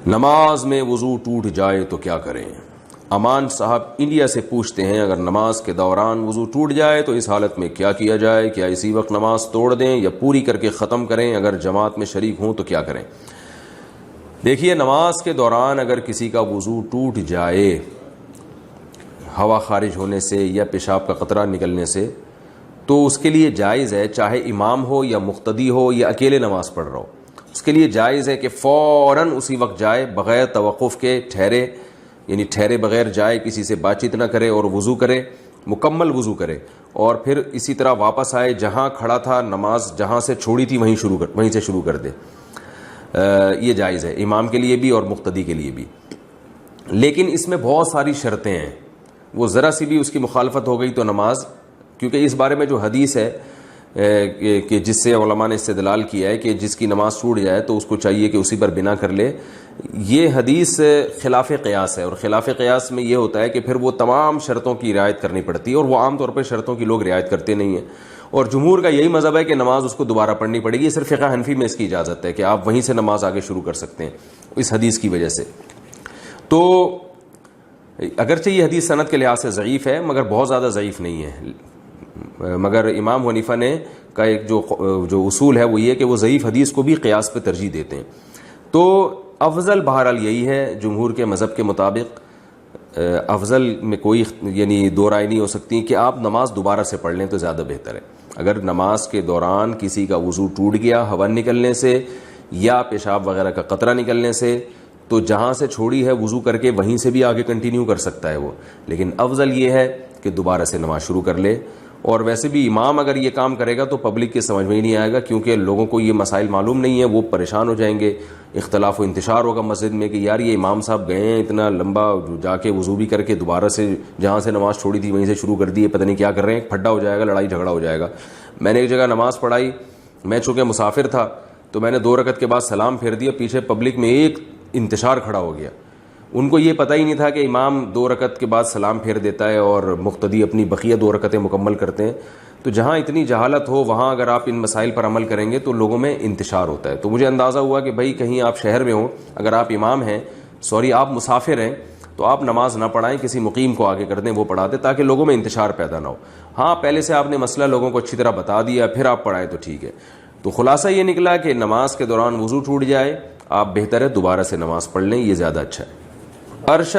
نماز میں وضو ٹوٹ جائے تو کیا کریں؟ امان صاحب انڈیا سے پوچھتے ہیں اگر نماز کے دوران وضو ٹوٹ جائے تو اس حالت میں کیا کیا جائے؟ کیا اسی وقت نماز توڑ دیں یا پوری کر کے ختم کریں؟ اگر جماعت میں شریک ہوں تو کیا کریں؟ دیکھیے، نماز کے دوران اگر کسی کا وضو ٹوٹ جائے ہوا خارج ہونے سے یا پیشاب کا قطرہ نکلنے سے، تو اس کے لیے جائز ہے، چاہے امام ہو یا مقتدی ہو یا اکیلے نماز پڑھ رہا ہو، اس کے لیے جائز ہے کہ فوراً اسی وقت جائے، بغیر توقف کے ٹھہرے، یعنی ٹھہرے بغیر جائے، کسی سے بات چیت نہ کرے اور وضو کرے، مکمل وضو کرے، اور پھر اسی طرح واپس آئے، جہاں کھڑا تھا نماز جہاں سے چھوڑی تھی وہیں سے شروع کر دے۔ یہ جائز ہے امام کے لیے بھی اور مقتدی کے لیے بھی، لیکن اس میں بہت ساری شرطیں ہیں، وہ ذرا سی بھی اس کی مخالفت ہو گئی تو نماز، کیونکہ اس بارے میں جو حدیث ہے کہ جس سے علماء نے استدلال کیا ہے کہ جس کی نماز ٹوٹ جائے تو اس کو چاہیے کہ اسی پر بنا کر لے، یہ حدیث خلاف قیاس ہے، اور خلاف قیاس میں یہ ہوتا ہے کہ پھر وہ تمام شرطوں کی رعایت کرنی پڑتی ہے، اور وہ عام طور پہ شرطوں کی لوگ رعایت کرتے نہیں ہیں، اور جمہور کا یہی مذہب ہے کہ نماز اس کو دوبارہ پڑھنی پڑے گی۔ صرف فقہ حنفی میں اس کی اجازت ہے کہ آپ وہیں سے نماز آگے شروع کر سکتے ہیں اس حدیث کی وجہ سے۔ تو اگرچہ یہ حدیث سند کے لحاظ سے ضعیف ہے مگر بہت زیادہ ضعیف نہیں ہے، مگر امام حنیفہ نے کا ایک جو اصول ہے وہ یہ کہ وہ ضعیف حدیث کو بھی قیاس پہ ترجیح دیتے ہیں۔ تو افضل بہرحال یہی ہے جمہور کے مذہب کے مطابق، افضل میں کوئی یعنی دو رائے نہیں ہو سکتی کہ آپ نماز دوبارہ سے پڑھ لیں تو زیادہ بہتر ہے۔ اگر نماز کے دوران کسی کا وضو ٹوٹ گیا ہوا نکلنے سے یا پیشاب وغیرہ کا قطرہ نکلنے سے، تو جہاں سے چھوڑی ہے وضو کر کے وہیں سے بھی آگے کنٹینیو کر سکتا ہے وہ، لیکن افضل یہ ہے کہ دوبارہ سے نماز شروع کر لے۔ اور ویسے بھی امام اگر یہ کام کرے گا تو پبلک کے سمجھ میں ہی نہیں آئے گا، کیونکہ لوگوں کو یہ مسائل معلوم نہیں ہیں، وہ پریشان ہو جائیں گے، اختلاف و انتشار ہوگا مسجد میں کہ یار یہ امام صاحب گئے ہیں اتنا لمبا جا کے وضو بھی کر کے دوبارہ سے جہاں سے نماز چھوڑی تھی وہیں سے شروع کر دی ہے، پتہ نہیں کیا کر رہے ہیں، پھڈا ہو جائے گا، لڑائی جھگڑا ہو جائے گا۔ میں نے ایک جگہ نماز پڑھائی، میں چونکہ مسافر تھا تو میں نے 2 رکعت کے بعد سلام پھیر دیا، پیچھے پبلک میں ایک انتشار کھڑا ہو گیا، ان کو یہ پتہ ہی نہیں تھا کہ امام 2 رکعت کے بعد سلام پھیر دیتا ہے اور مقتدی اپنی بقیہ 2 رکعتیں مکمل کرتے ہیں۔ تو جہاں اتنی جہالت ہو وہاں اگر آپ ان مسائل پر عمل کریں گے تو لوگوں میں انتشار ہوتا ہے۔ تو مجھے اندازہ ہوا کہ بھائی کہیں آپ شہر میں ہوں، اگر آپ امام ہیں، آپ مسافر ہیں، تو آپ نماز نہ پڑھائیں، کسی مقیم کو آگے کر دیں، وہ پڑھا دے تاکہ لوگوں میں انتشار پیدا نہ ہو۔ ہاں، پہلے سے آپ نے مسئلہ لوگوں کو اچھی طرح بتا دیا پھر آپ پڑھائیں تو ٹھیک ہے۔ تو خلاصہ یہ نکلا کہ نماز کے دوران وضو ٹوٹ جائے، آپ بہتر ہے دوبارہ سے نماز پڑھ لیں، یہ زیادہ اچھا ہے۔ ارشد